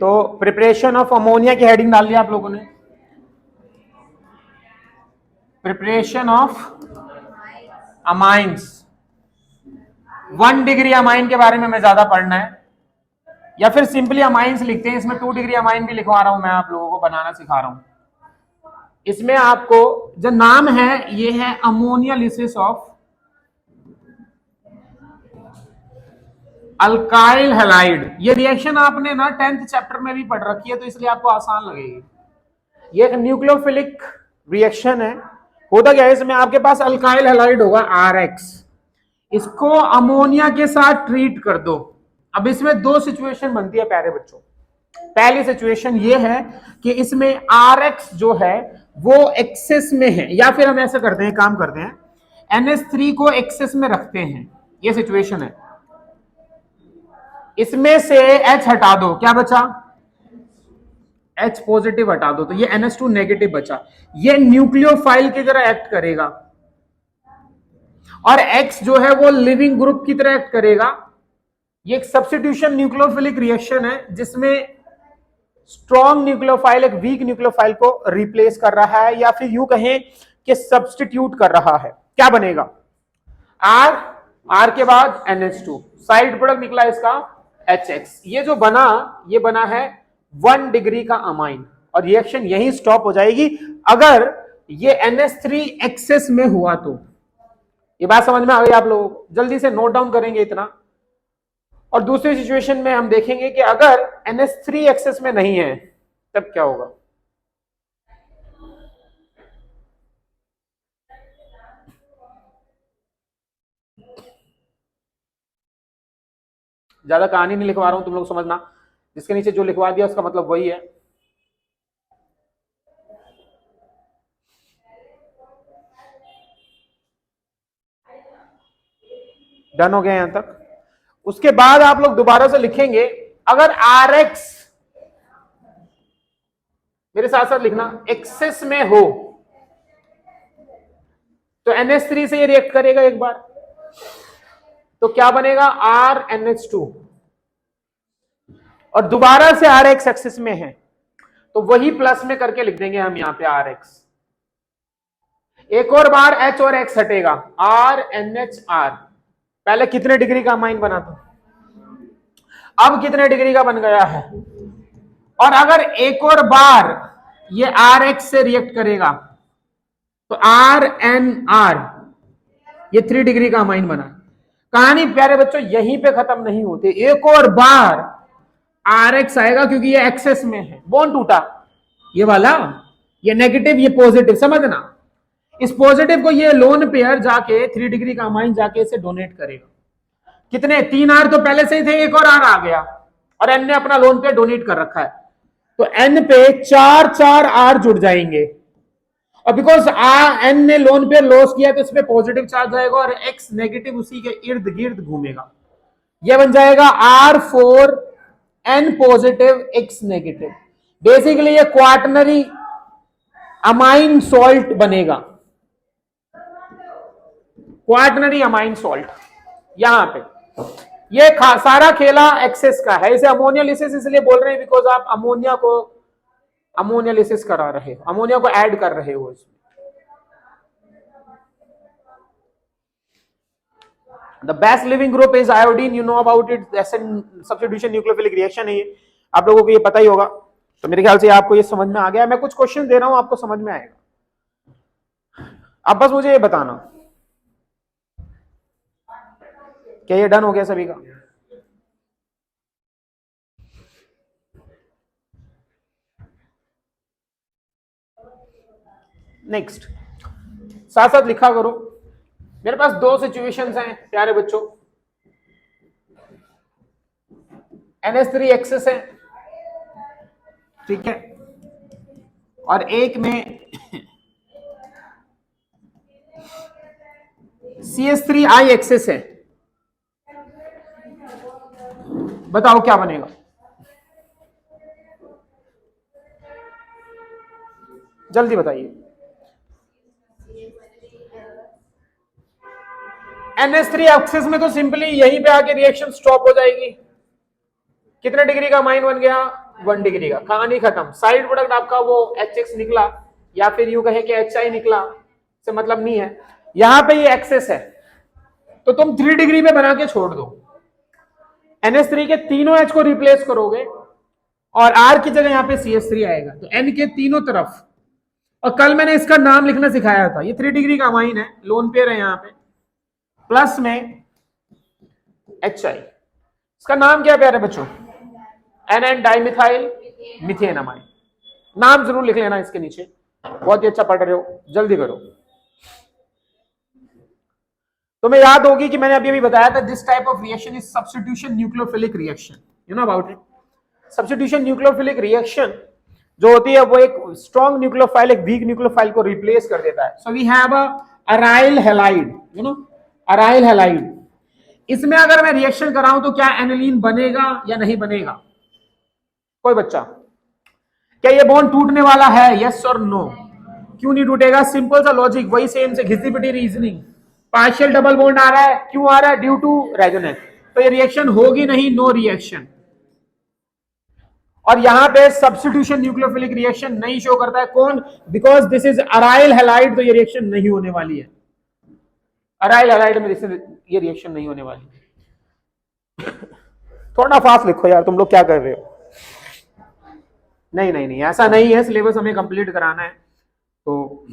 तो preparation of ammonia की heading डाल ली आप लोगों ने, preparation of amines. 1 degree amine के बारे में हमें ज्यादा पढ़ना है, या फिर सिंपली अमाइंस लिखते हैं। इसमें 2 डिग्री अमाइन भी लिखवा रहा हूं मैं, आप लोगों को बनाना सिखा रहा हूं। इसमें आपको जो नाम है ये है ammonia lysis of alkyl halide. ये रिएक्शन आपने ना 10th चैप्टर में भी पढ़ रखी है, तो इसलिए आपको आसान लगेगी। ये एक न्यूक्लियोफिलिक रिएक्शन है। होता क्या है, इसमें आपके पास अल्काइल हैलाइड होगा RX, इसको अमोनिया के साथ ट्रीट कर दो। अब इसमें 2 सिचुएशन बनती है प्यारे बच्चों। पहली सिचुएशन ये है कि इसमें RX जो है वो एक्सेस में है, या फिर हम ऐसा करते हैं, काम करते हैं, NH3 को एक्सेस में रखते हैं। ये सिचुएशन है। इसमें से H हटा दो, क्या बचा? H पॉजिटिव हटा दो, तो ये NH2 नेगेटिव बचा। ये न्यूक्लियोफाइल की तरह एक्ट करेगा, और X जो है वो लिविंग ग्रुप की तरह एक्ट करेगा। ये एक सब्स्टिट्यूशन न्यूक्लियोफिलिक रिएक्शन है, जिसमें स्ट्रॉन्ग न्यूक्लियोफाइल एक वीक न्यूक्लियोफाइल को रिप्लेस कर रहा है, या फिर यूं कहें कि सब्स्टिट्यूट कर रहा है। क्या बनेगा? R के बाद NH2, साइड प्रोडक्ट निकला इसका HX। ये जो बना, ये बना है 1 डिग्री का अमाइन, और रिएक्शन यहीं स्टॉप हो जाएगी अगर ये NH3 एक्सेस में हुआ तो। ये बात समझ में आ गई आप लोगों को? जल्दी से नोट डाउन करेंगे इतना। और दूसरी सिचुएशन में हम देखेंगे कि अगर NH3 एक्सेस में नहीं है तब क्या होगा। ज्यादा कहानी नहीं लिखवा रहा हूं, तुम लोग समझना। जिसके नीचे जो लिखवा दिया उसका मतलब वही है। डन हो गया यहां तक? उसके बाद आप लोग दोबारा से लिखेंगे, अगर RX, मेरे साथ साथ लिखना, एक्सेस में हो तो NH3 से ये रिएक्ट करेगा एक बार, तो क्या बनेगा? RNH2। और दोबारा से RX एक्सेस में है तो वही प्लस में करके लिख देंगे हम यहां पे RX। एक और बार H और X हटेगा, RNHR। पहले कितने डिग्री का अमाइन बना था, अब कितने डिग्री का बन गया है। और अगर एक और बार ये RX से रिएक्ट करेगा तो RNR, ये 3 डिग्री का अमाइन बना। कहानी प्यारे बच्चों यहीं पे खत्म नहीं होती, एक और बार RX आएगा, क्योंकि ये एक्सेस में है। बॉन्ड टूटा, ये वाला, ये नेगेटिव, ये पॉजिटिव, समझना। इस पॉजिटिव को ये लोन पेयर जाके 3 डिग्री का अमाइन जाके इसे डोनेट करेगा। कितने? 3 R तो पहले से ही थे, एक और R आ गया, और N ने अपना लोन पेयर डोनेट कर रखा है, तो N पे 4 R जुड़ जाएंगे। और बिकॉज N ने लोन पेयर लॉस किया तो इस पे पॉजिटिव चार्ज आएगा, और X नेगेटिव उसी के इर्द गिर्द घूमेगा। यह बन जाएगा R4 N positive X negative. Basically ये क्वाटनरी अमाइन सॉल्ट बनेगा, क्वाटनरी अमाइन सॉल्ट। यहां पे ये सारा खेला एक्सेस का है। इसे अमोनिया लिसिस इसलिए बोल रहे हैं बिकॉज आप अमोनिया को अमोनिया लिसिस करा रहे हो, अमोनिया को ऐड कर रहे हो इसमें। The best living group is iodine, you know about it, substitution nucleophilic reaction है ये, आप लोगों को ये पता ही होगा। तो मेरे ख्याल से आपको ये समझ में आ गया। मैं कुछ क्वेश्चन दे रहा हूं, आपको समझ में आएगा। अब बस मुझे ये बताना, क्या ये डन हो गया सभी का? नेक्स्ट, साथ साथ लिखा करो। मेरे पास 2 सिचुएशंस हैं प्यारे बच्चों। NH3 एक्सेस है, ठीक है, और एक में CH3I एक्सेस है। बताओ क्या बनेगा? जल्दी बताइए। NH3 एक्सेस में तो सिंपली यहीं पे आके रिएक्शन स्टॉप हो जाएगी। कितने डिग्री का अमाइन बन गया? 1 डिग्री का, कहानी खत्म। साइड प्रोडक्ट आपका वो HX निकला या फिर यूं कहे कि HI निकला, से मतलब नहीं है। यहां पे ये एक्सेस है तो तुम 3 डिग्री पे बना के छोड़ दो। NH3 के तीनों H को रिप्लेस करोगे और R की जगह यहां पे CH3 आएगा, तो N के तीनों तरफ। और कल मैंने इसका नाम लिखना सिखाया था, ये 3 डिग्री का अमाइन है, लोन पेयर है यहां पे, प्लस में HI। इसका नाम क्या प्यारे बच्चों? NN dimethyl methane amine. नाम जरूर लिख लेना इसके नीचे, बहुत ही अच्छा पढ़ रहे हो, जल्दी करो। तुम्हें याद होगी कि मैंने अभी अभी बताया था, this type of reaction is substitution nucleophilic reaction, you know about it. Substitution nucleophilic reaction जो होती है वो एक स्ट्रॉन्ग न्यूक्लियोफाइल एक वीक न्यूक्लियोफाइल को रिप्लेस कर देता है। So we have a aryl halide, you know aryl halide. इसमें अगर मैं रिएक्शन कराऊं तो क्या एनिलीन बनेगा या नहीं बनेगा? कोई बच्चा, क्या ये बॉन्ड टूटने वाला है? यस और नो? क्यों नहीं टूटेगा? सिंपल सा लॉजिक, वही सेम से घिसी पिटी रीजनिंग। पार्शियल डबल बॉन्ड आ रहा है, क्यों आ रहा है? Due to resonance. तो ये रिएक्शन होगी नहीं, नो रिएक्शन। और यहां पे सब्स्टिट्यूशन न्यूक्लियोफिलिक रिएक्शन नहीं शो करता है, कौन? Because this is aryl halide, तो ये रिएक्शन नहीं होने वाली है। अराइल हैलाइड में ये रिएक्शन नहीं होने वाली। थोड़ा फास्ट लिखो यार, तुम लोग क्या कर रहे हो? नहीं नहीं नहीं, ऐसा नहीं है, सिलेबस हमें कंप्लीट कराना है, तो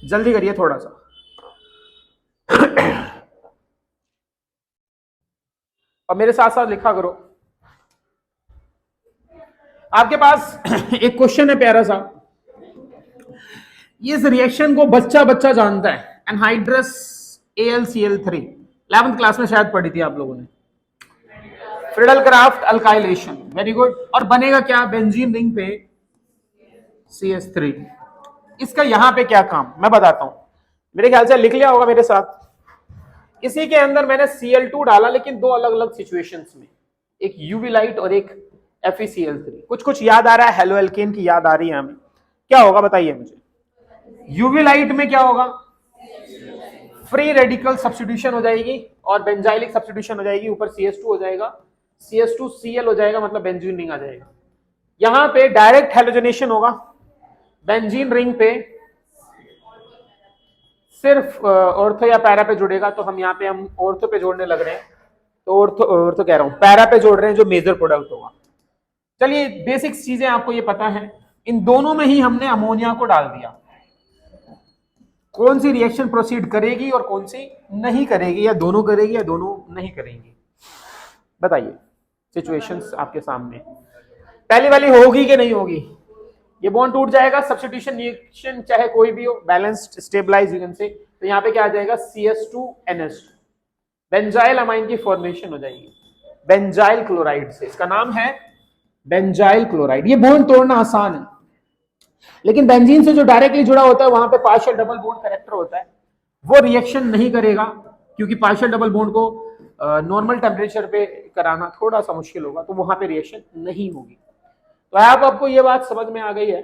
जल्दी करिए थोड़ा सा। और मेरे साथ साथ लिखा करो। आपके पास एक क्वेश्चन है प्यारा सा, इस रिएक्शन को बच्चा बच्चा जानता है, एनहाइड्रस AlCl3, 11th क्लास में शायद पढ़ी थी आप लोगों ने। Friedel craft alkylation, very good. और बनेगा क्या? बेंजीन रिंग पे CH3। इसका यहां पे क्या काम, मैं बताता हूं। मेरे ख्याल से लिख लिया होगा मेरे साथ। इसी के अंदर मैंने Cl2 डाला, लेकिन दो अलग अलग सिचुएशंस में, एक यूवी लाइट और एक FeCl3। कुछ कुछ याद आ रहा है, हेलो एल्केन की याद आ रही है हमें। क्या होगा बताइए मुझे? यूवी लाइट में क्या होगा? फ्री रेडिकल सब्स्टिट्यूशन हो जाएगी और बेंजाइलिक सब्स्टिट्यूशन हो जाएगी, ऊपर CH2 हो जाएगा, CH2Cl हो जाएगा, मतलब बेंजीन रिंग आ जाएगा। यहां पे डायरेक्ट हैलोजनेशन होगा, बेंजीन रिंग पे सिर्फ ऑर्थो या पैरा पे जुड़ेगा, तो हम यहाँ पे हम ऑर्थो पे जोड़ने लग रहे हैं, तो ऑर्थो कह रहा हूं, पैरा पे जोड़ रहे हैं, जो मेजर प्रोडक्ट होगा। चलिए बेसिक चीजें आपको ये पता है। इन दोनों में ही हमने अमोनिया को डाल दिया। कौन सी रिएक्शन प्रोसीड करेगी और कौन सी नहीं करेगी, या दोनों करेगी या दोनों नहीं करेंगी? बताइए, सिचुएशंस आपके सामने। पहली वाली होगी कि नहीं होगी? ये बॉन्ड टूट जाएगा, सब्स्टिट्यूशन रिएक्शन चाहे कोई भी हो, बैलेंस्ड स्टेबलाइज यूजन से, तो यहाँ पे क्या आ जाएगा? CH2NH2, बेंजाइल अमाइन की फॉर्मेशन हो जाएगी बेंजाइल क्लोराइड से। इसका नाम है बेंजाइल क्लोराइड। ये बॉन्ड तोड़ना आसान है, लेकिन बेंजीन से जो डायरेक्टली जुड़ा होता है वहां पे पार्शियल डबल बॉन्ड कैरेक्टर होता है, वो रिएक्शन नहीं करेगा, क्योंकि पार्शियल डबल बॉन्ड को नॉर्मल टेम्परेचर पे कराना थोड़ा सा मुश्किल होगा, तो वहां पे रिएक्शन नहीं होगी। तो आपको ये बात समझ में आ गई है।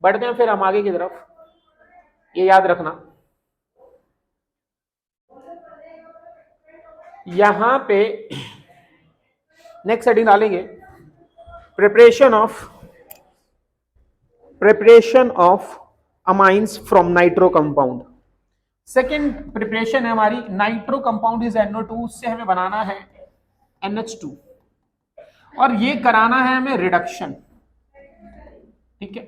बढ़ते हैं फिर हम आगे की तरफ, ये याद रखना। यहां पे नेक्स्ट हेडिंग डालेंगे, preparation of amines from nitro compound. Second preparation है हमारी, नाइट्रो कंपाउंड इज NO2, उससे हमें बनाना है NH2, और ये कराना है हमें रिडक्शन। ठीक है,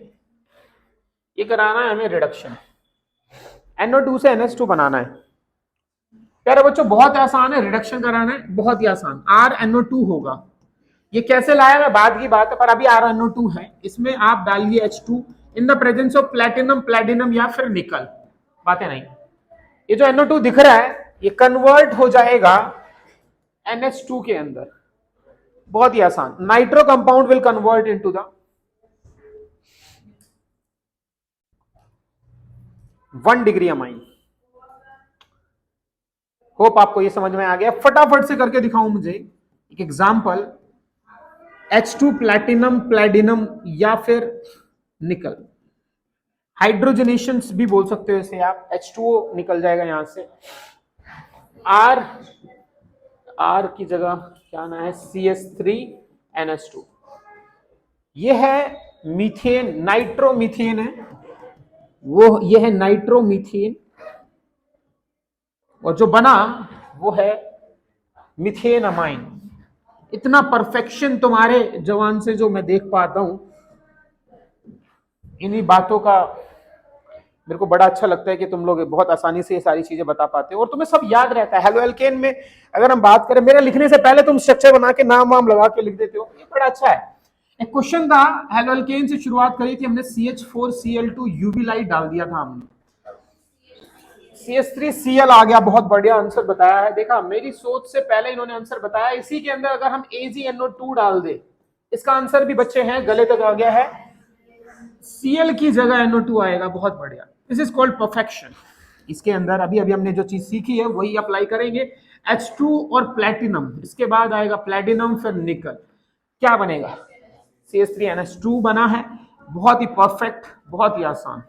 ये कराना है हमें रिडक्शन, NO2 से NH2 बनाना है। प्यारे बच्चों बहुत आसान है, रिडक्शन कराना है बहुत ही आसान। RNO2 होगा, ये कैसे लाया मैं बाद की बात है, पर अभी RNO2 है, इसमें आप डालिए H2 in the presence of platinum, platinum या फिर निकल, बातें नहीं। ये जो NO2 दिख रहा है ये कन्वर्ट हो जाएगा NH2 के अंदर, बहुत ही आसान। Nitro compound will convert into the 1 degree amine. Hope आपको ये समझ में आ गया। फटाफट से करके दिखाऊं मुझे एक एग्जांपल, H2 प्लैटिनम, प्लेडिनम या फिर निकल, हाइड्रोजनेशन भी बोल सकते हो इसे आप, H2O निकल जाएगा यहां से, R की जगह क्या नाम है, CH3NH2। ये है मीथेन, नाइट्रोमीथेन है वो, ये है नाइट्रोमीथेन, और जो बना वो है मीथेन अमाइन। इतना परफेक्शन तुम्हारे जवान से जो मैं देख पाता हूं, इन्हीं बातों का मेरे को बड़ा अच्छा लगता है कि तुम लोग बहुत आसानी से ये सारी चीजें बता पाते हो और तुम्हें सब याद रहता है। हेलो एल्केन में अगर हम बात करें, मेरे लिखने से पहले तुम स्ट्रक्चर बना के नाम वाम लगा के लिख देते हो, ये बड़ा अच्छा है। एक क्वेश्चन था, हेलो एल्केन से शुरुआत करी थी हमने, CH4Cl2 यूवी लाइट डाल दिया था हमने, CH3Cl आ गया, बहुत बढ़िया आंसर बताया है। देखा, मेरी सोच से पहले इन्होंने आंसर बताया। इसी के अंदर अगर हम AgNO2 डाल दे, इसका आंसर भी बच्चे हैं गले तक आ गया है, Cl की जगह NO2 आएगा, बहुत बढ़िया। This is called perfection. इसके अंदर अभी अभी हमने जो चीज सीखी है वही अप्लाई करेंगे। H2 और प्लेटिनम, इसके बाद आएगा प्लेटिनम, फिर निकल, क्या बनेगा, CH3NH2 बना है। बहुत ही परफेक्ट, बहुत ही आसान।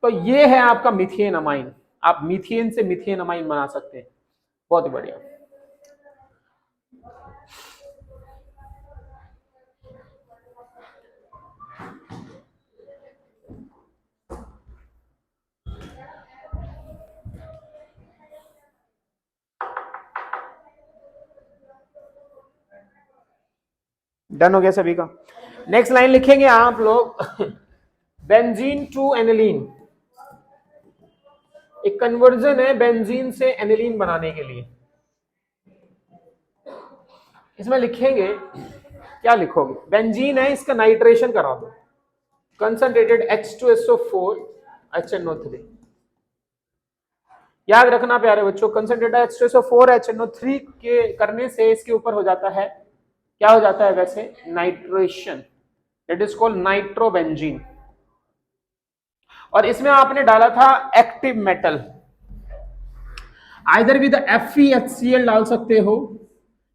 तो ये है आपका मीथेन अमाइन, आप मीथेन से मीथेन अमाइन बना सकते हैं, बहुत ही बढ़िया। डन हो गया सभी का। नेक्स्ट लाइन लिखेंगे आप लोग, बेंजीन टू एनिलीन। एक कन्वर्जन है बेंजीन से एनिलीन बनाने के लिए। इसमें लिखेंगे, क्या लिखोगे, बेंजीन है, इसका नाइट्रेशन करा दो, कंसंट्रेटेड H2SO4 HNO3। याद रखना प्यारे बच्चों, कंसंट्रेटेड H2SO4 HNO3 के करने से इसके ऊपर हो जाता है, क्या हो जाता है वैसे, nitration. It is called nitrobenzene. और इसमें आपने डाला था active metal, either with FeHCl डाल सकते हो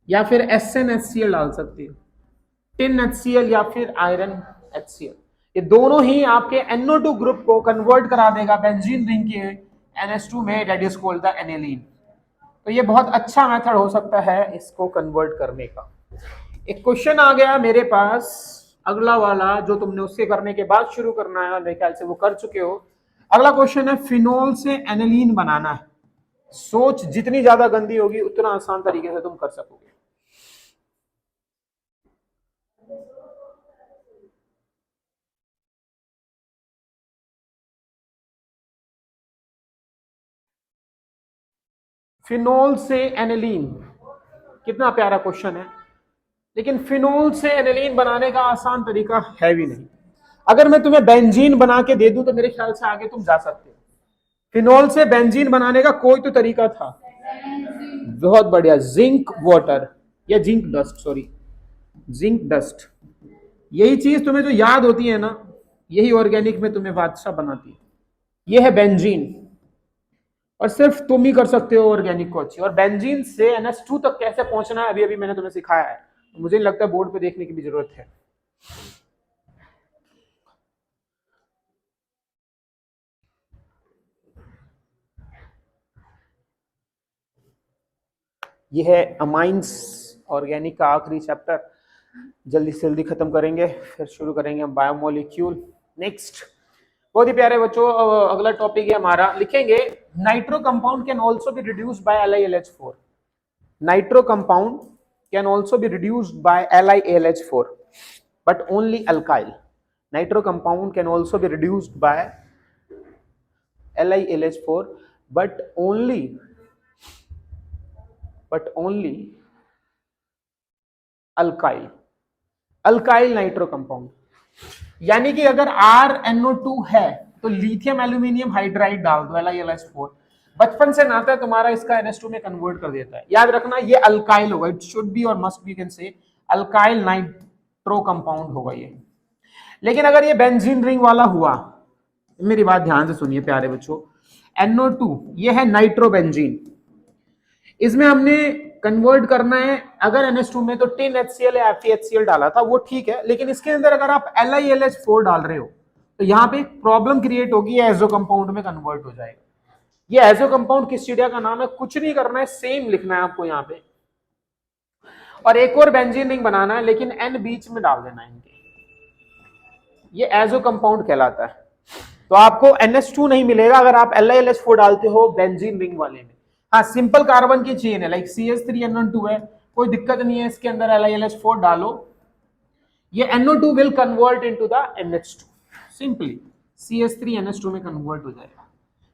या फिर SnHCl डाल सकते हो, टिन HCl या फिर आयरन HCl। ये दोनों ही आपके NO2 ग्रुप को कन्वर्ट करा देगा बेंजीन रिंग के NH2 में, that is called the aniline. तो ये बहुत अच्छा मेथड हो सकता है इसको कन्वर्ट करने का। एक क्वेश्चन आ गया मेरे पास, अगला वाला जो तुमने उसके करने के बाद शुरू करना है, मेरे ख्याल से वो कर चुके हो। अगला क्वेश्चन है, फिनोल से एनिलीन बनाना है। सोच जितनी ज्यादा गंदी होगी उतना आसान तरीके से तुम कर सकोगे। फिनोल से एनिलीन, कितना प्यारा क्वेश्चन है, लेकिन फिनोल से एनिलीन बनाने का आसान तरीका है भी नहीं। अगर मैं तुम्हें बेंजीन बना के दे दूं तो मेरे ख्याल से आगे तुम जा सकते हो। फिनोल से बेंजीन बनाने का कोई तो तरीका था, बहुत बढ़िया, जिंक वाटर या zinc dust, sorry zinc dust. यही चीज तुम्हें जो याद होती है ना, यही ऑर्गेनिक में तुम्हें बादशाह बनाती है। यह है बेंजीन, और सिर्फ तुम ही कर सकते हो ऑर्गेनिक को अच्छी। और बेंजीन से NH2 तक कैसे पहुंचना है अभी अभी मैंने तुम्हें सिखाया है, मुझे नहीं लगता बोर्ड पे देखने की भी जरूरत है। यह है अमाइंस, ऑर्गेनिक का आखिरी चैप्टर, जल्दी से जल्दी खत्म करेंगे, फिर शुरू करेंगे हम बायोमोलिक्यूल। नेक्स्ट, बहुत ही प्यारे बच्चों, अगला टॉपिक है हमारा, लिखेंगे nitro compound can also be reduced by LiLH4। Nitro compound can also be reduced by LiLH4 but only alkyl. Nitro compound can also be reduced by LiLH4 but only alkyl, alkyl nitro compound. यानी कि अगर RNO2 है तो lithium aluminium hydride डाल दो, LiLH4, बचपन से नाता है तुम्हारा, इसका NH2 में कन्वर्ट कर देता है। याद रखना ये अल्काइल होगा, इट शुड बी और must be, can say alkyl nitro compound होगा ये। लेकिन अगर ये बेंजीन रिंग वाला हुआ, मेरी बात ध्यान से सुनिए प्यारे बच्चों, NO2 ये है नाइट्रोबेंजीन, इसमें हमने कन्वर्ट करना है, अगर NH2 में तो टिन HCl या FeHCl डाला था वो ठीक है, लेकिन इसके अंदर अगर आप LiLH4 डाल रहे हो तो यहाँ पे प्रॉब्लम क्रिएट होगी, एजो कंपाउंड में कन्वर्ट हो जाएगा। ये एजो कंपाउंड किस चिड़िया का नाम है, कुछ नहीं करना है, सेम लिखना है आपको यहाँ पे, और एक और बेंजीन रिंग बनाना है, लेकिन N बीच में डाल देना है इनके, ये एजो कंपाउंड कहलाता है। तो आपको NH2 नहीं मिलेगा अगर आप LiLH4 डालते हो बेंजीन रिंग वाले में। हाँ, सिंपल कार्बन की चेन है, लाइक CH3NO2 है, कोई दिक्कत नहीं है, इसके अंदर LiLH4 डालो, ये NO2 will convert into the NH2, simply CH3NH2 में कन्वर्ट हो जाएगा।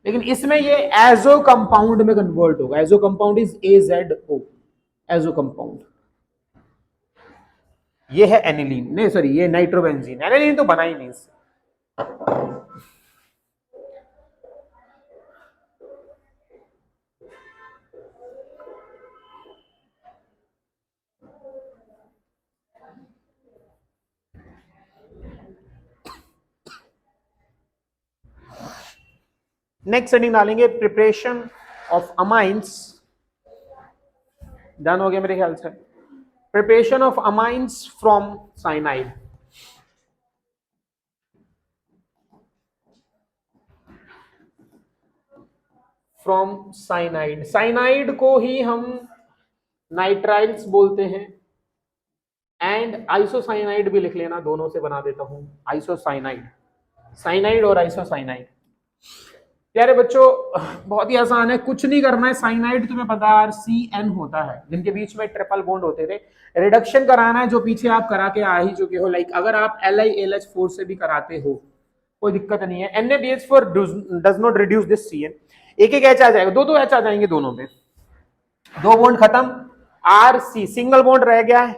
लेकिन इसमें ये एजो कंपाउंड में कन्वर्ट होगा। Azo compound is AZO, azo compound. ये है एनिलीन, नहीं सॉरी, ये नाइट्रोबेंजीन। एनिलीन तो बना ही नहीं इससे। नेक्स्ट हेडिंग डालेंगे प्रिपरेशन ऑफ अमाइंस। डन हो गया मेरे ख्याल से। Preparation of amines from cyanide. From cyanide, cyanide को ही हम नाइट्राइल्स बोलते हैं, एंड आइसोसाइनाइड भी लिख लेना, दोनों से बना देता हूं आइसोसाइनाइड, साइनाइड और आइसोसाइनाइड। प्यारे बच्चों, बहुत ही आसान है, कुछ नहीं करना है। साइनाइड तुम्हें पता है CN होता है, जिनके बीच में ट्रिपल बॉन्ड होते थे। रिडक्शन कराना है जो पीछे आप करा के आ ही चुके हो, लाइक अगर आप LiLH4 से भी कराते हो कोई दिक्कत नहीं है। NaBH4 does not reduce this CN। एक एक H आ जाएगा, दो H आ जाएंगे दोनों में, दो बॉन्ड खत्म, RC सिंगल बॉन्ड रह गया है,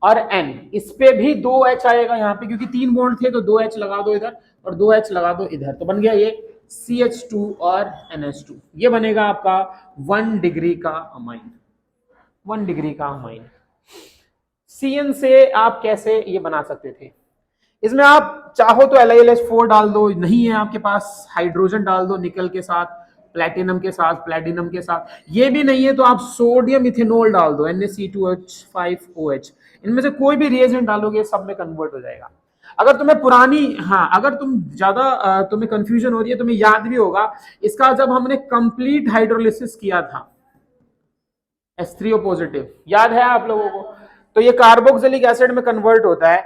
और N इस पे भी 2 H आएगा यहाँ पे, क्योंकि 3 बॉन्ड थे तो 2 H लगा दो इधर और 2 H लगा दो इधर, तो बन गया ये CH2 और NH2। ये बनेगा आपका 1 डिग्री का अमाइन, 1 डिग्री का अमाइन। CN से आप कैसे ये बना सकते थे? इसमें आप चाहो तो LiLH4 डाल दो, नहीं है आपके पास हाइड्रोजन डाल दो निकल के साथ, प्लेटिनम के साथ, प्लेटिनम के साथ। ये भी नहीं है तो आप सोडियम इथेनॉल डाल दो, NaC2H5OH। इनमें से कोई भी रिएजेंट डालोगे सब में कन्वर्ट हो जाएगा। अगर तुम्हें पुरानी, हाँ अगर तुम ज्यादा तुम्हें कंफ्यूजन हो रही है, तुम्हें याद भी होगा इसका, जब हमने कंप्लीट हाइड्रोलिसिस किया था H3O पॉजिटिव, याद है आप लोगों को? तो ये कार्बोक्सिलिक एसिड में कन्वर्ट होता है,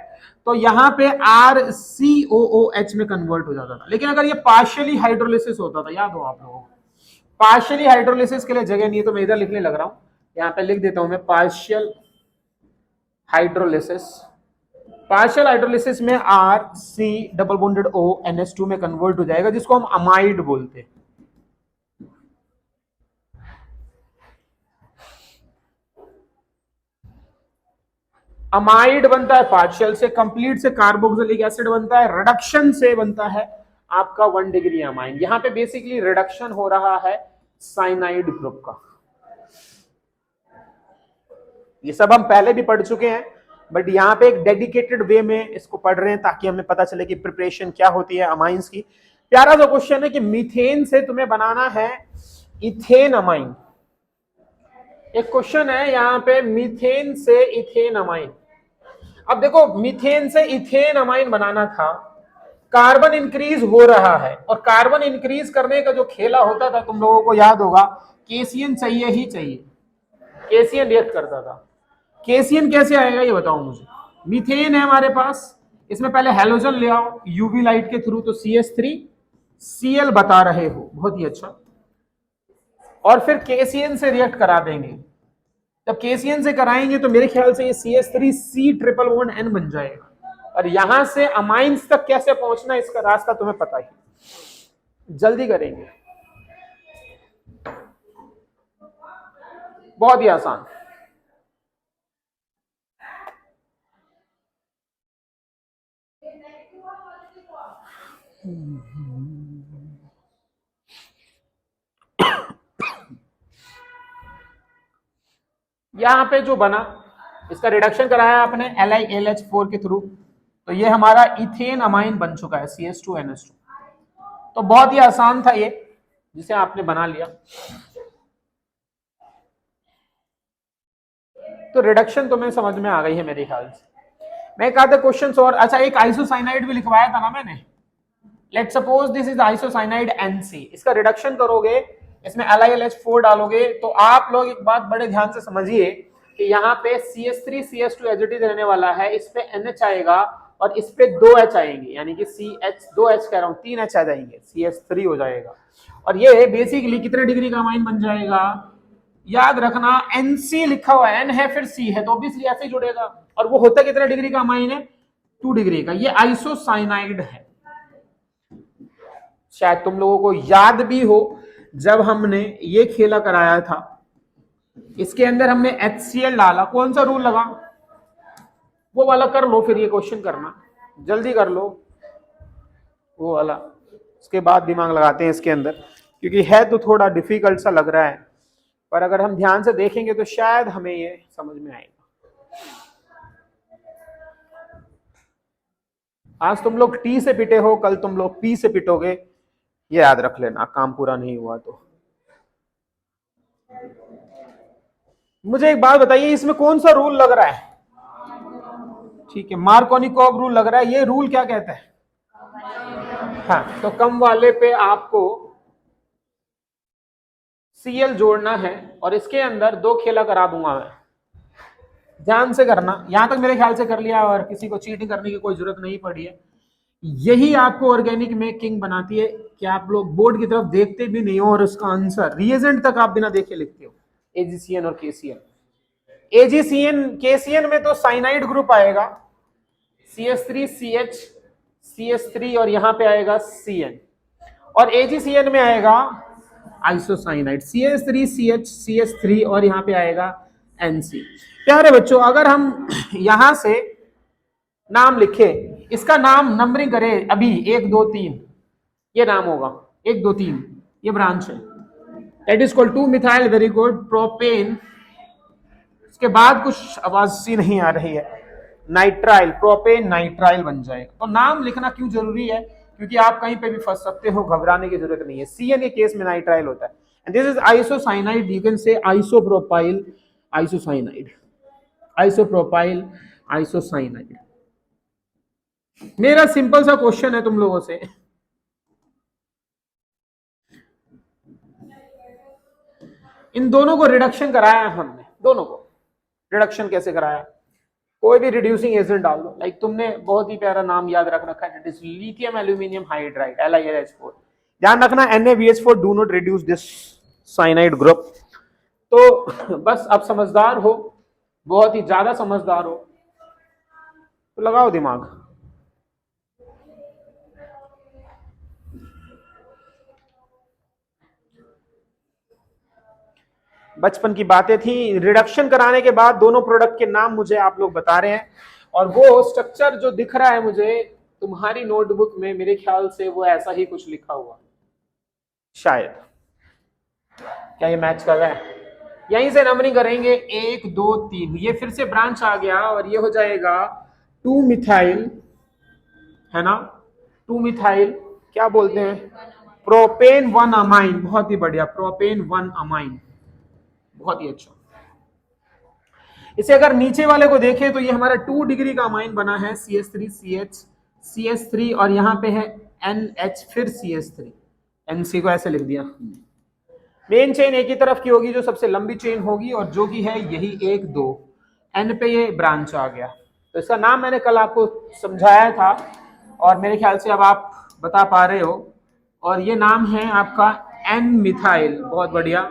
तो यहां पे RCOOH में कन्वर्ट हो जाता था। लेकिन अगर ये पार्शियली हाइड्रोलिसिस होता था, याद हो आप लोगों को, पार्शियली हाइड्रोलिसिस के लिए जगह नहीं है तो मैं इधर लिखने लग रहा हूं, यहां पे लिख देता हूं मैं पार्शियल हाइड्रोलिसिस। पार्शियल हाइड्रोलिसिस में RC double bonded O NH2 में कन्वर्ट हो जाएगा, जिसको हम अमाइड बोलते हैं। अमाइड बनता है पार्शियल से, कंप्लीट से कार्बोक्सिलिक एसिड बनता है, रिडक्शन से बनता है आपका 1 डिग्री अमाइन। यहां पे बेसिकली रिडक्शन हो रहा है साइनाइड ग्रुप का। ये सब हम पहले भी पढ़ चुके हैं, बट यहाँ पे एक डेडिकेटेड वे में इसको पढ़ रहे हैं ताकि हमें पता चले कि प्रिपरेशन क्या होती है अमाइंस की। प्यारा सा क्वेश्चन है कि मीथेन से तुम्हें बनाना है इथेन अमाइन। एक क्वेश्चन है यहाँ पे, मीथेन से इथेन अमाइन। अब देखो, मीथेन से इथेन अमाइन बनाना था, कार्बन इंक्रीज हो रहा है, और कार्बन इंक्रीज करने का जो खेला होता था तुम लोगों को याद होगा, केसीएन चाहिए ही चाहिए, केसीएन रिएक्ट करता था। केसीएन कैसे आएगा ये बताओ मुझे। मीथेन है हमारे पास, इसमें पहले हेलोजन ले आओ यूवी लाइट के थ्रू, तो CH3Cl बता रहे हो, बहुत ही अच्छा, और फिर केसीएन से रिएक्ट करा देंगे। जब केसीएन से कराएंगे तो मेरे ख्याल से ये CH3C ट्रिपल बॉन्ड N बन जाएगा, और यहां से अमाइंस तक कैसे पहुंचना इसका रास्ता तुम्हें पता ही, जल्दी करेंगे, बहुत ही आसान। यहां पे जो बना, इसका रिडक्शन कराया आपने LiLH4 के थ्रू, तो ये हमारा इथेन अमाइन बन चुका है CH2NH2। तो बहुत ही आसान था ये, जिसे आपने बना लिया। तो रिडक्शन तुम्हें समझ में आ गई है मेरे ख्याल से। मैं कहा था क्वेश्चन और, अच्छा एक आइसोसाइनाइड भी लिखवाया था ना मैंने। Let suppose this is isocyanide NC, इसका रिडक्शन करोगे, इसमें LiLH4 डालोगे, तो आप लोग एक बात बड़े ध्यान से समझिए, कि यहाँ पे CH3 CH2 as it is रहने वाला है, इस पे NH आएगा और इस पे 2H आएंगे, यानी कि CH 2H कह रहा हूँ 3H आ जाएंगे, CH3 हो जाएगा। और ये बेसिकली कितने डिग्री का अमाइन बन जाएगा, याद रखना NC लिखा हुआ है, N है फिर C है, तो ऑब्वियसली ऐसे ही जुड़ेगा। और वो होता कितने डिग्री का अमाइन है, 2 डिग्री का। ये आइसोसाइनाइड है। शायद तुम लोगों को याद भी हो, जब हमने ये खेला कराया था, इसके अंदर हमने HCl डाला, कौन सा रूल लगा, वो वाला कर लो, फिर ये क्वेश्चन करना, जल्दी कर लो वो वाला, उसके बाद दिमाग लगाते हैं इसके अंदर, क्योंकि है तो थोड़ा डिफिकल्ट सा लग रहा है, पर अगर हम ध्यान से देखेंगे तो शायद हमें ये समझ में आएगा। आज तुम लोग T से पिटे हो, कल तुम लोग P से पिटोगे, ये याद रख लेना, काम पूरा नहीं हुआ तो। मुझे एक बात बताइए, इसमें कौन सा रूल लग रहा है, ठीक है, मार्कोनिकोव रूल लग रहा है। ये रूल क्या कहता है, हाँ, तो कम वाले पे आपको Cl जोड़ना है, और इसके अंदर 2 खेला करा दूंगा मैं, ध्यान से करना। यहां तक मेरे ख्याल से कर लिया और किसी को चीटिंग करने की कोई जरूरत नहीं पड़ी है। यही आपको ऑर्गेनिक में किंग बनाती है कि आप लोग बोर्ड की तरफ देखते भी नहीं हो और उसका आंसर रिएजेंट तक आप बिना देखे लिखते हो। AgCN और KCl, AgCN KCN में तो साइनाइड ग्रुप आएगा, CH3 CH CH3 और यहां पे आएगा CN, और AgCN में आएगा आइसोसाइनाइड, CH3 CH CH3 और यहां पे आएगा NC। प्यारे बच्चों, अगर हम यहां से नाम लिखे, इसका नाम नंबरिंग करें अभी 1 2 3, ये नाम होगा 1 2 3, ये ब्रांच है, that is called 2 methyl, very good, propane. इसके बाद कुछ आवाज सी नहीं आ रही है, नाइट्राइल, प्रोपेन नाइट्राइल बन जाएगा। तो नाम लिखना क्यों जरूरी है, क्योंकि आप कहीं पे भी फंस सकते हो, घबराने की जरूरत नहीं है। CN के केस में नाइट्राइल होता है, and this is isocyanide, you can say isopropyl isocyanide, isopropyl isocyanide. मेरा सिंपल सा क्वेश्चन है तुम लोगों से, इन दोनों को रिडक्शन कराया हमने, दोनों को रिडक्शन कैसे कराया, कोई भी रिड्यूसिंग एजेंट डाल दो, लाइक तुमने बहुत ही प्यारा नाम याद रख रखा है, it is lithium aluminium hydride, LiLH4। ध्यान रखना NaBH4 do not reduce this cyanide group. तो बस अब समझदार हो, बहुत ही ज्यादा समझदार हो, तो लगाओ दिमाग। बचपन की बातें थी, रिडक्शन कराने के बाद दोनों प्रोडक्ट के नाम मुझे आप लोग बता रहे हैं, और वो स्ट्रक्चर जो दिख रहा है मुझे तुम्हारी नोटबुक में, मेरे ख्याल से वो ऐसा ही कुछ लिखा हुआ शायद, क्या ये मैच कर रहा है? यहीं से नंबरिंग करेंगे 1 2 3, ये फिर से ब्रांच आ गया और ये हो जाएगा 2 मिथाइल, है ना, 2 मिथाइल क्या बोलते हैं, प्रोपेन 1 अमाइन, बहुत ही बढ़िया, प्रोपेन 1 अमाइन, बहुत ही अच्छा। इसे अगर नीचे वाले को देखें तो ये हमारा 2 डिग्री का अमाइन बना है, CH3 CH CH3 और यहां पे है NH फिर CH3, NC को ऐसे लिख दिया। मेन चेन एक ही तरफ की होगी, जो सबसे लंबी चेन होगी, और जो कि है यही 1 2, N पे ये ब्रांच आ गया। तो इसका नाम मैंने कल आपको समझाया था और मेरे ख्याल से अब आप बता पा रहे हो, और ये नाम है आपका N मिथाइल, बहुत बढ़िया,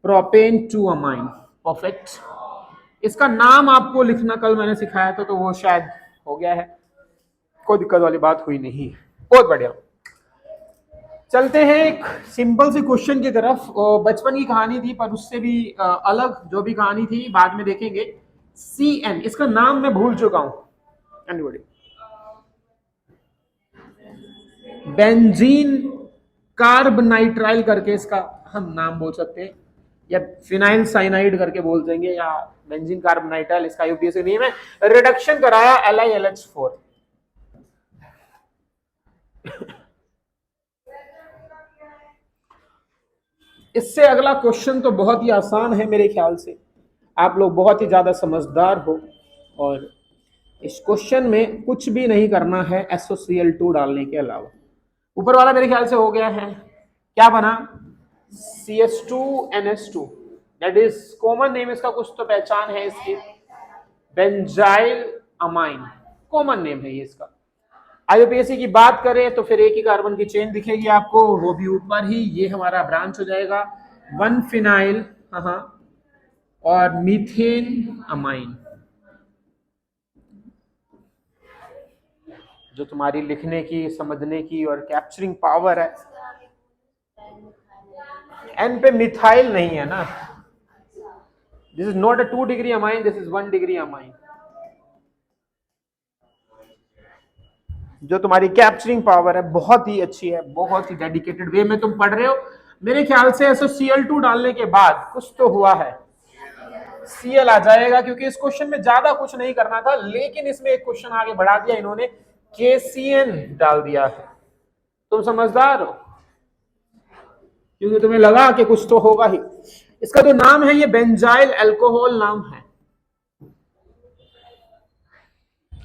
प्रोपेन 2 अमाइन, परफेक्ट। इसका नाम आपको लिखना कल मैंने सिखाया था, तो वो शायद हो गया है, कोई दिक्कत वाली बात हुई नहीं, बहुत बढ़िया। चलते हैं एक सिंपल सी क्वेश्चन की तरफ, बचपन की कहानी थी पर उससे भी अलग जो भी कहानी थी बाद में देखेंगे। CN, इसका नाम मैं भूल चुका हूं, एनीबॉडी, बेंजीन कार्बनाइट्राइल करके इसका हम नाम बोल सकते हैं, या फिनाइल साइनाइड करके बोल देंगे, या बेंजीन कार्बनाइट्राइल इसका यूपीएससी नेम है। रिडक्शन कराया LiLH4। इससे अगला क्वेश्चन तो बहुत ही आसान है मेरे ख्याल से, आप लोग बहुत ही ज्यादा समझदार हो, और इस क्वेश्चन में कुछ भी नहीं करना है SOCl2 डालने के अलावा। ऊपर वाला मेरे ख्याल से हो गया है, क्या बना, CH2NH2, that is common name, इसका कुछ तो पहचान है इसकी, बेंजाइल अमाइन, कॉमन नेम है ये इसका। आईयूपीएसी की बात करें तो फिर एक ही कार्बन की चेन दिखेगी आपको, वो भी ऊपर ही, ये हमारा ब्रांच हो जाएगा 1 फिनाइल और मीथेन अमाइन। जो तुम्हारी लिखने की, समझने की और कैप्चरिंग पावर है, एन पे मिथाइल नहीं है ना, this is not a 2 degree amine, this is 1 degree amine. जो तुम्हारी कैप्चरिंग पावर है बहुत ही अच्छी है, बहुत ही डेडिकेटेड वे में तुम पढ़ रहे हो। मेरे ख्याल से SOCl2 डालने के बाद कुछ तो हुआ है, Cl आ जाएगा, क्योंकि इस क्वेश्चन में ज्यादा कुछ नहीं करना था, लेकिन इसमें एक क्वेश्चन आगे बढ़ा दिया इन्होंने, KCN डाल दिया है। तुम समझदार हो, क्योंकि तुम्हें लगा कि कुछ तो होगा ही। इसका जो नाम है ये बेंजाइल अल्कोहल नाम है,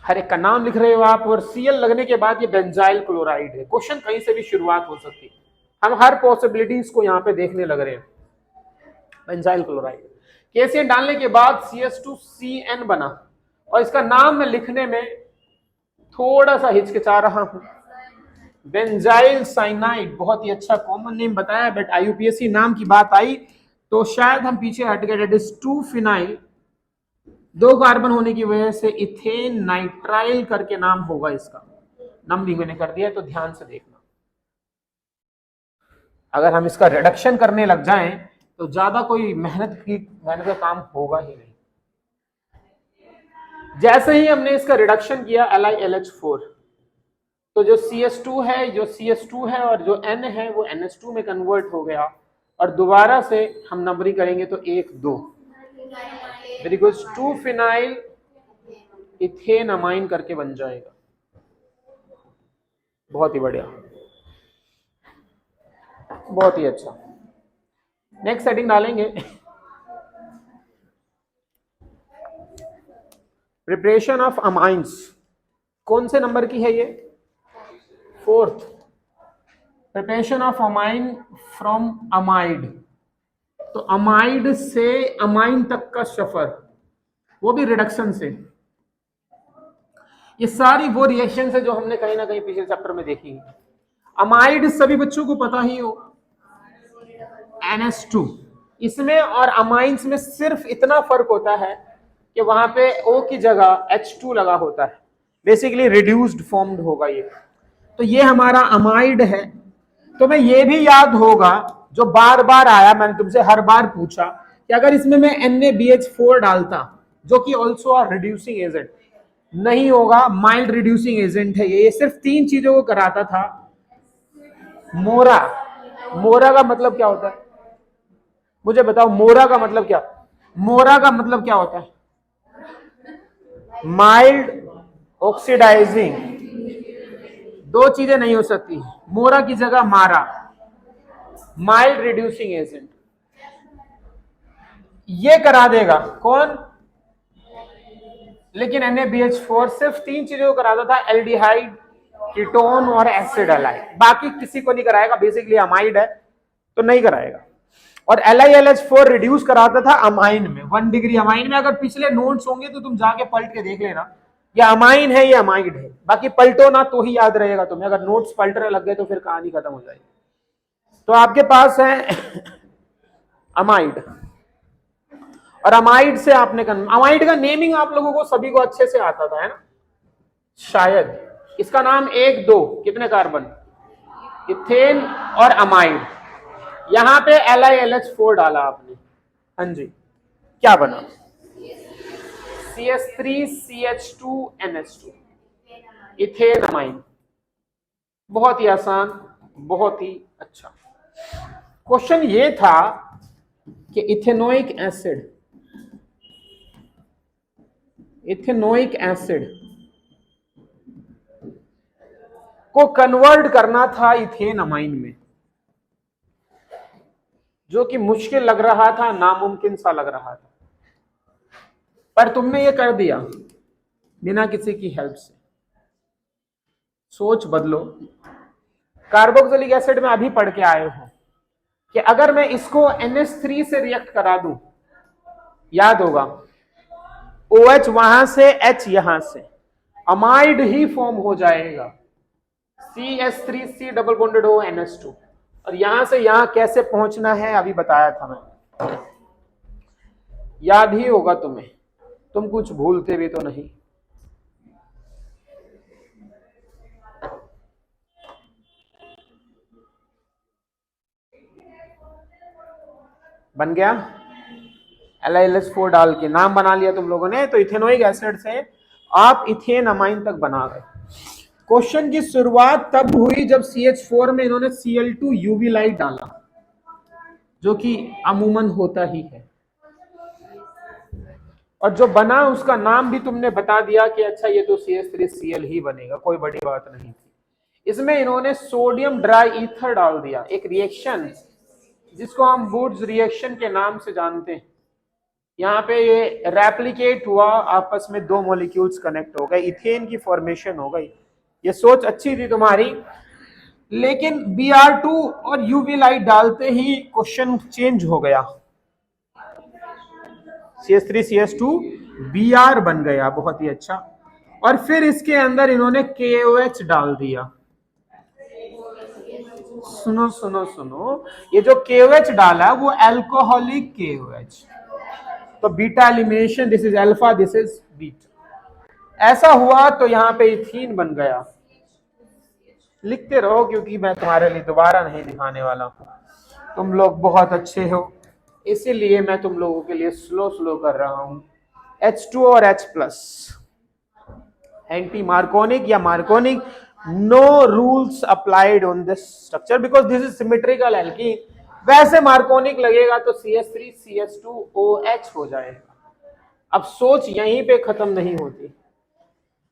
हर एक का नाम लिख रहे हो आप, और Cl लगने के बाद ये बेंजाइल क्लोराइड है। क्वेश्चन कहीं से भी शुरुआत हो सकती है, हम हर पॉसिबिलिटीज को यहाँ पे देखने लग रहे हैं। बेंजाइल क्लोराइड, KCN डालने के बाद CH2CN बना, और इसका नाम मैं लिखने में थोड़ा सा हिचकिचा रहा हूं। बेंजाइल साइनाइड, बहुत ही अच्छा कॉमन नेम बताया, बट आईयूपीएसी नाम की बात आई तो शायद हम पीछे हट गए। डेट इज 2 फिनाइल, 2 कार्बन होने की वजह से इथेन नाइट्राइल करके नाम होगा इसका। नंबरिंग मैंने कर दिया है तो ध्यान से देखना। अगर हम इसका रिडक्शन करने लग जाएं तो ज्यादा कोई मेहनत का काम होगा ही नहीं। जैसे ही हमने इसका रिडक्शन किया LiLH4, तो जो CS2 है और जो N है वो NH2 में कन्वर्ट हो गया, और दोबारा से हम नंबरिंग करेंगे तो 1 2, very good, 2 phenyl ethane amine करके बन जाएगा। बहुत ही बढ़िया, बहुत ही अच्छा। नेक्स्ट सेटिंग डालेंगे, प्रिपरेशन ऑफ अमाइंस। कौन से नंबर की है ये? 4th। Preparation of amine from amide, तो अमाइड से अमाइन तक का सफर, वो भी रिडक्शन से। ये सारी वो रिएक्शन है जो हमने कहीं ना कहीं पिछले चैप्टर में देखी है। अमाइड सभी बच्चों को पता ही हो, NH2। इसमें और अमाइंस में सिर्फ इतना फर्क होता है कि वहां पे O की जगह H2 लगा होता है, बेसिकली रिड्यूस्ड फॉर्म्ड होगा ये। तो ये हमारा अमाइड है। तो मैं ये भी याद होगा, जो बार बार आया, मैंने तुमसे हर बार पूछा कि अगर इसमें मैं NaBH4 डालता, जो कि ऑल्सो आ रिड्यूसिंग एजेंट, नहीं होगा, माइल्ड रिड्यूसिंग एजेंट है ये सिर्फ 3 चीजों को कराता था। मोरा, मोरा का मतलब क्या होता है मुझे बताओ? मोरा का मतलब क्या? मोरा का मतलब क्या होता है? Mild oxidising. 2 चीजें नहीं हो सकती, मोरा की जगह मारा, माइल्ड रिड्यूसिंग एजेंट। ये करा देगा कौन? लेकिन NaBH4 सिर्फ 3 चीजों को कराता था, एल्डिहाइड, कीटोन और एसिड हैलाइड, बाकी किसी को नहीं कराएगा। बेसिकली अमाइड है तो नहीं कराएगा। और LiLH4 रिड्यूस कराता था अमाइन में, 1 डिग्री अमाइन में। अगर पिछले नोट्स होंगे तो तुम जाके पलट के देख लेना, ये अमाइन है, ये अमाइड है। बाकी पलटो ना तो ही याद रहेगा तुम्हें, अगर नोट्स पलटने लग गए तो फिर कहानी खत्म हो जाएगी। तो आपके पास है अमाइड, और अमाइड से आपने अमाइड का नेमिंग आप लोगों को सभी को अच्छे से आता था, है ना? शायद इसका नाम 1 2 कितने कार्बन? इथेन और अमाइड। यहां पे LiLH4 डाला आपने, हाँ जी, क्या बना? CH3CH2NH2, ethane amine. बहुत ही आसान, बहुत ही अच्छा। क्वेश्चन ये था कि इथेनोइक एसिड को कन्वर्ट करना था इथेन अमाइन में, जो कि मुश्किल लग रहा था, नामुमकिन सा लग रहा था, पर तुमने ये कर दिया बिना किसी की हेल्प से। सोच बदलो। कार्बोक्सिलिक एसिड में अभी पढ़ के आए हो, कि अगर मैं इसको NH3 से रिएक्ट करा दूं, याद होगा OH वहां से, H यहां से, अमाइड ही फॉर्म हो जाएगा, CH3C double bonded O NH2। और यहां से यहां कैसे पहुंचना है अभी बताया था मैं, याद ही होगा तुम्हें, तुम कुछ भूलते भी तो नहीं। बन गया, LiLH4 डाल के नाम बना लिया तुम लोगों ने, तो इथेनोइक एसिड से आप इथेन अमाइन तक बना गए। क्वेश्चन की शुरुआत तब हुई जब CH4 में इन्होंने Cl2 यूवी लाइट डाला, जो कि अमूमन होता ही है, और जो बना उसका नाम भी तुमने बता दिया कि अच्छा ये तो CH3Cl ही बनेगा, कोई बड़ी बात नहीं थी। इसमें इन्होंने सोडियम ड्राई ईथर डाल दिया, एक रिएक्शन जिसको हम वुड्स रिएक्शन के नाम से जानते हैं। यहाँ पे ये रेप्लिकेट हुआ, आपस में दो मॉलिक्यूल्स कनेक्ट हो गए, इथेन की फॉर्मेशन हो गई। ये सोच अच्छी थी तुम्हारी, लेकिन Br2 और यूवी लाइट डालते ही क्वेश्चन चेंज हो गया। CH3CH2 Br बन गया, बहुत ही अच्छा। और फिर इसके अंदर इन्होंने KOH डाल दिया। सुनो सुनो सुनो, ये जो KOH डाला वो अल्कोहलिक KOH, तो beta elimination, this is alpha, this is beta, ऐसा हुआ तो यहां पे इथीन बन गया। लिखते रहो क्योंकि मैं तुम्हारे लिए दोबारा नहीं दिखाने वाला हूं, तुम लोग बहुत अच्छे हो, इसीलिए मैं तुम लोगों के लिए स्लो स्लो कर रहा हूं। H2 और H प्लस, एंटी मार्कोनिक या Markovnikov, no rules applied on this structure because this is symmetrical alkene. वैसे मार्कोनिक लगेगा तो CH3CH2OH हो जाएगा। अब सोच यहीं पे खत्म नहीं होती,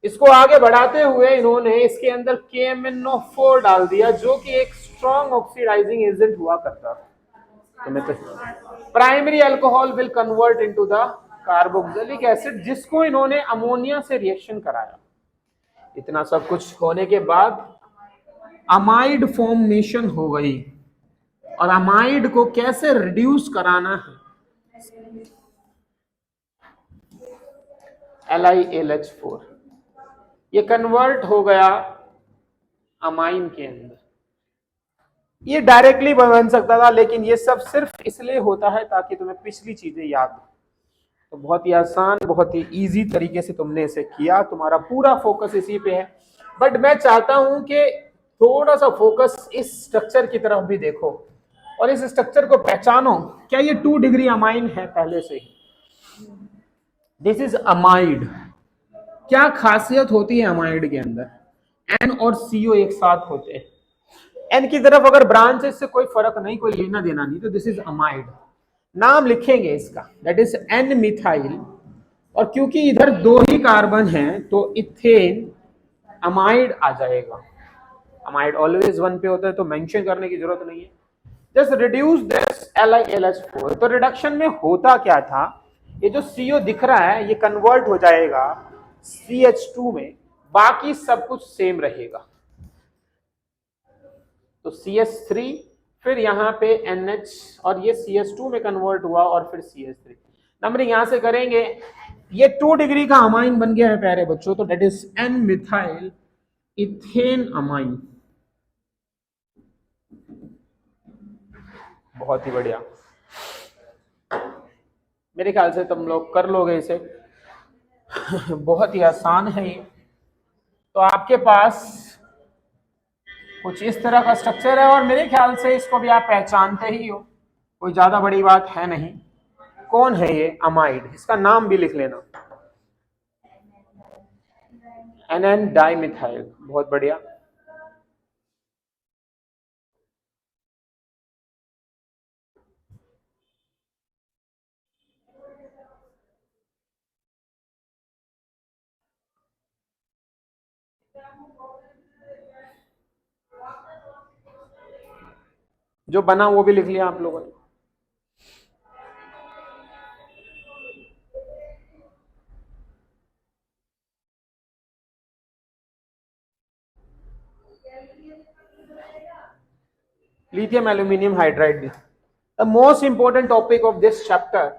इसको आगे बढ़ाते हुए इन्होंने इसके अंदर KMnO4 डाल दिया, जो कि एक स्ट्रॉन्ग ऑक्सीडाइजिंग एजेंट हुआ करता था। तो primary alcohol will convert into the carboxylic acid, जिसको इन्होंने अमोनिया से रिएक्शन कराया। इतना सब कुछ होने के बाद अमाइड फॉर्मेशन हो गई, और अमाइड को कैसे रिड्यूस कराना है, LiLH4, ये कन्वर्ट हो गया अमाइन के अंदर। ये डायरेक्टली बन सकता था, लेकिन ये सब सिर्फ इसलिए होता है ताकि तुम्हें पिछली चीजें याद हो। तो बहुत ही आसान, बहुत ही इजी तरीके से तुमने इसे किया, तुम्हारा पूरा फोकस इसी पे है। बट मैं चाहता हूं कि थोड़ा सा फोकस इस स्ट्रक्चर की तरफ भी देखो और इस स्ट्रक्चर को पहचानो। क्या ये 2 डिग्री अमाइन है पहले से ही? This is amide. क्या खासियत होती है अमाइड के अंदर? N और CO एक साथ होते हैं। N की तरफ अगर ब्रांच है, इससे कोई फर्क नहीं, कोई लेना देना नहीं, तो दिस इज अमाइड। नाम लिखेंगे इसका, दैट इज N मिथाइल, और क्योंकि इधर 2 ही कार्बन हैं तो इथेन अमाइड आ जाएगा। अमाइड ऑलवेज 1 पे होता है तो मेंशन करने की जरूरत नहीं है। Just reduce this LiLH4। तो रिडक्शन में होता क्या था, ये जो CO दिख रहा है ये कन्वर्ट हो जाएगा CH2 में, बाकी सब कुछ सेम रहेगा। तो CH3, फिर यहां पे NH, और ये CH2 में कन्वर्ट हुआ, और फिर CH3। नंबरिंग यहां से करेंगे, ये 2 डिग्री का अमाइन बन गया है प्यारे बच्चों, तो that is N methyl ethane amine. बहुत ही बढ़िया, मेरे ख्याल से तुम लोग कर लोगे इसे। बहुत ही आसान है ये। तो आपके पास कुछ इस तरह का स्ट्रक्चर है, और मेरे ख्याल से इसको भी आप पहचानते ही हो, कोई ज्यादा बड़ी बात है नहीं। कौन है ये अमाइड? इसका नाम भी लिख लेना, NN डाइमिथाइल। बहुत बढ़िया। जो बना वो भी लिख लिया आप लोगों ने। लिथियम एल्यूमिनियम हाइड्राइड भी। The most important topic of this chapter,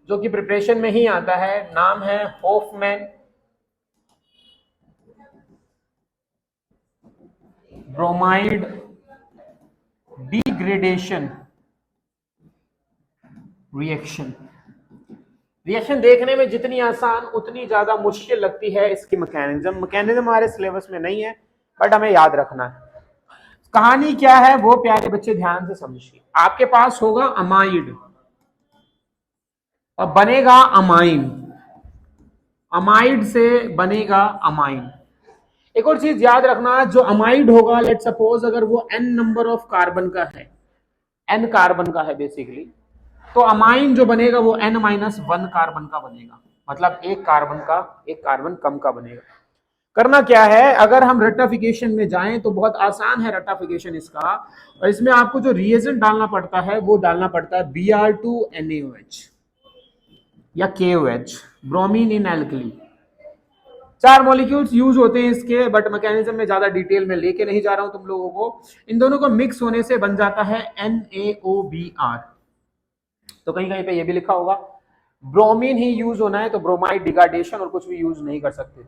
जो कि प्रिपरेशन में ही आता है, नाम है Hofmann bromide degradation reaction. Reaction देखने में जितनी आसान उतनी ज्यादा मुश्किल लगती है इसकी मैकेनिज्म हमारे सिलेबस में नहीं है, बट हमें याद रखना है। कहानी क्या है वो प्यारे बच्चे ध्यान से समझिए। आपके पास होगा अमाइड और बनेगा अमाइन, अमाइड से बनेगा अमाइन। एक और चीज याद रखना, जो अमाइड होगा, लेट सपोज अगर वो n नंबर ऑफ कार्बन का है, n कार्बन का है बेसिकली, तो अमाइन जो बनेगा वो n-1 कार्बन का बनेगा, मतलब एक कार्बन कम का बनेगा। करना क्या है, अगर हम रेक्टिफिकेशन में जाएं तो बहुत आसान है रेक्टिफिकेशन इसका, और इसमें आपको जो रिएजेंट डालना पड़ता है वो डालना पड़ता है Br2NaOH या KOH, bromine in alkali. 4 molecules use होते हैं इसके, बट मैकेनिज्म में ज्यादा डिटेल में लेके नहीं जा रहा हूं तुम लोगों को। इन दोनों को मिक्स होने से बन जाता है NaOBr। तो कहीं कहीं पे ये भी लिखा होगा ब्रोमीन ही यूज होना है, तो ब्रोमाइड डिग्रेडेशन और कुछ भी यूज नहीं कर सकते।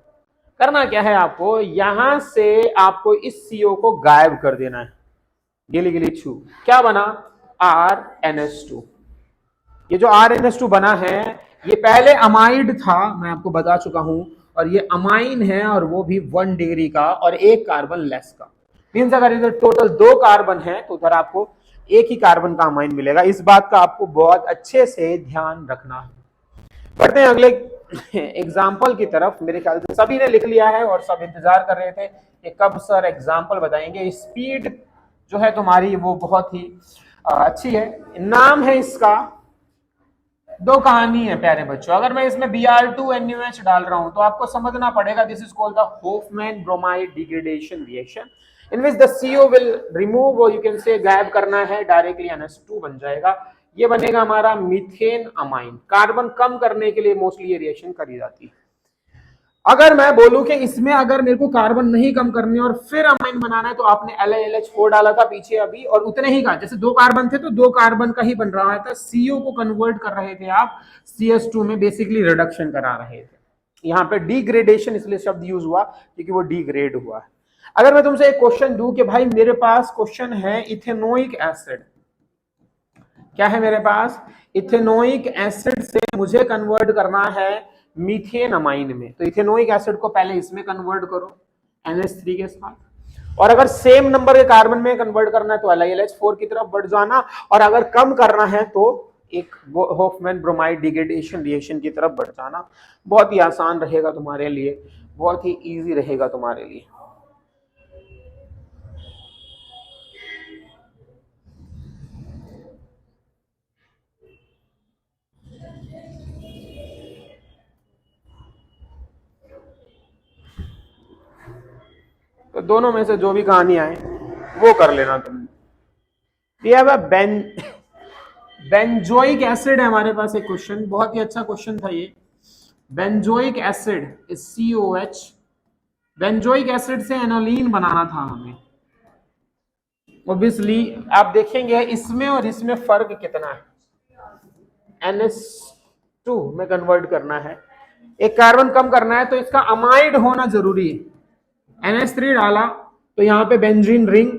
करना क्या है, आपको यहां से आपको इस CO को गायब कर देना है। गिली गिली छू, क्या बना, RNS2। ये जो RNS2 बना है ये पहले अमाइड था, मैं आपको बता चुका हूं, और ये अमाइन है, और वो भी 1 डिग्री का और 1 कार्बन लेस का। मीन्स अगर इधर टोटल 2 कार्बन है तो उधर आपको 1 ही कार्बन का अमाइन मिलेगा। इस बात का आपको बहुत अच्छे से ध्यान रखना है। बढ़ते हैं अगले एग्जाम्पल की तरफ। मेरे ख्याल से सभी ने लिख लिया है और सब इंतजार कर रहे थे कि कब सर एग्जाम्पल बताएंगे। स्पीड जो है तुम्हारी वो बहुत ही अच्छी है। नाम है इसका, 2 कहानी है प्यारे बच्चों। अगर मैं इसमें Br2NaOH डाल रहा हूं तो आपको समझना पड़ेगा this is called the Hofmann bromide degradation reaction in which the CO will remove, और यू कैन से गायब करना है, डायरेक्टली NH2 बन जाएगा। ये बनेगा हमारा मीथेन अमाइन। कार्बन कम करने के लिए मोस्टली ये रिएक्शन करी जाती है। अगर मैं बोलूं कि इसमें अगर मेरे को कार्बन नहीं कम करने और फिर अमाइन बनाना है, तो आपने LiLH4 डाला था पीछे अभी, और उतने ही का, जैसे 2 कार्बन थे तो 2 कार्बन का ही बन रहा था। CO को कन्वर्ट कर रहे थे आप CS2 में, बेसिकली रिडक्शन करा रहे थे। यहाँ पे डिग्रेडेशन इसलिए शब्द यूज हुआ क्योंकि वो डिग्रेड हुआ है। अगर मैं तुमसे एक क्वेश्चन दूं कि भाई मेरे पास क्वेश्चन है इथेनोइक एसिड, क्या है मेरे पास, इथेनोइक एसिड से मुझे कन्वर्ट करना है मीथेन अमाइन में, तो इथेनोइक एसिड को पहले इसमें कन्वर्ट करो NH3 के साथ, और अगर सेम नंबर के कार्बन में कन्वर्ट करना है तो LiLH4 की तरफ बढ़ जाना, और अगर कम करना है तो एक होफमैन ब्रोमाइड डिग्रेडेशन रिएक्शन की तरफ बढ़ जाना। बहुत ही आसान रहेगा तुम्हारे लिए, बहुत ही इजी रहेगा तुम्हारे लिए। तो दोनों में से जो भी कहानी आए वो कर लेना तुम। बेंजोइक एसिड है हमारे पास एक क्वेश्चन, बहुत ही अच्छा क्वेश्चन था ये। Benzoic acid is COH। Benzoic acid से एनोलीन बनाना था हमें। ऑब्वियसली आप देखेंगे इसमें और इसमें फर्क कितना है। NH2 में कन्वर्ट करना है, एक कार्बन कम करना है, तो इसका अमाइड होना जरूरी है। NH3 डाला तो यहाँ पे बेंजीन रिंग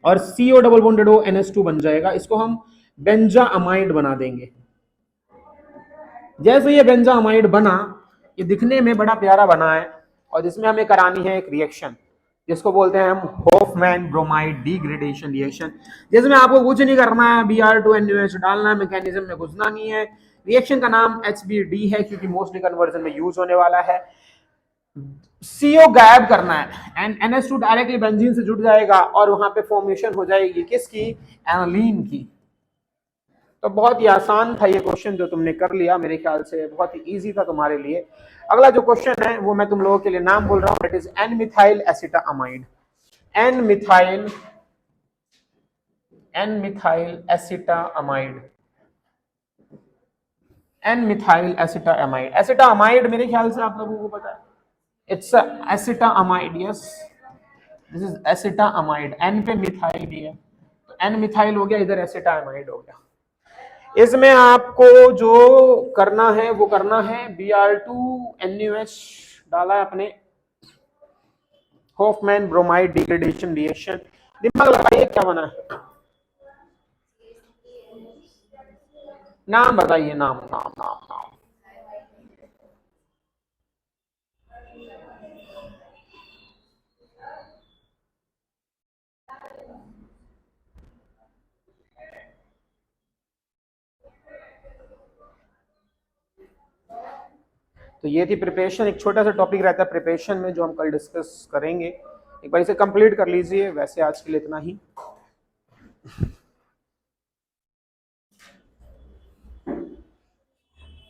और CO double bonded O NH2 बन जाएगा। इसको हम बेंजा अमाइड बना देंगे। जैसे ये बेंजा अमाइड बना, ये दिखने में बड़ा प्यारा बना है, और जिसमें हमें करानी है एक रिएक्शन जिसको बोलते हैं हम होफमैन ब्रोमाइड डिग्रेडेशन रिएक्शन, जिसमें आपको कुछ नहीं करना है, Br2NaOH डालना है, मैकेनिज्म में घुसना नहीं है। रिएक्शन का नाम HBD है क्योंकि मोस्टली कन्वर्जन में यूज होने वाला है। CO गायब करना है एंड NH2 डायरेक्टली बेंजीन से जुड़ जाएगा और वहां पे फॉर्मेशन हो जाएगी किसकी, एनोलीन की। तो बहुत ही आसान था ये क्वेश्चन जो तुमने कर लिया, मेरे ख्याल से बहुत ही इजी था तुम्हारे लिए। अगला जो क्वेश्चन है वो मैं तुम लोगों के लिए नाम बोल रहा हूं, it is N methyl acetamide. N methyl acetamide. N methyl acetamide. Acetamide मेरे ख्याल से आप लोगों को पता है, it's acetamide. Yes, this is acetamide. N पे मिथाइल भी है, तो एन मिथाइल हो गया, इधर एसिटामाइड हो गया। इसमें आपको जो करना है वो करना है, Br2NaOH डाला है आपने, हॉफमैन ब्रोमाइड डिग्रेडेशन रिएक्शन, दिमाग लगाइए क्या बना है, नाम बताइए, नाम नाम नाम नाम। तो ये थी प्रिपरेशन, एक छोटा सा टॉपिक रहता है प्रिपरेशन में जो हम कल डिस्कस करेंगे, एक बार इसे कंप्लीट कर लीजिए। वैसे आज के लिए इतना ही।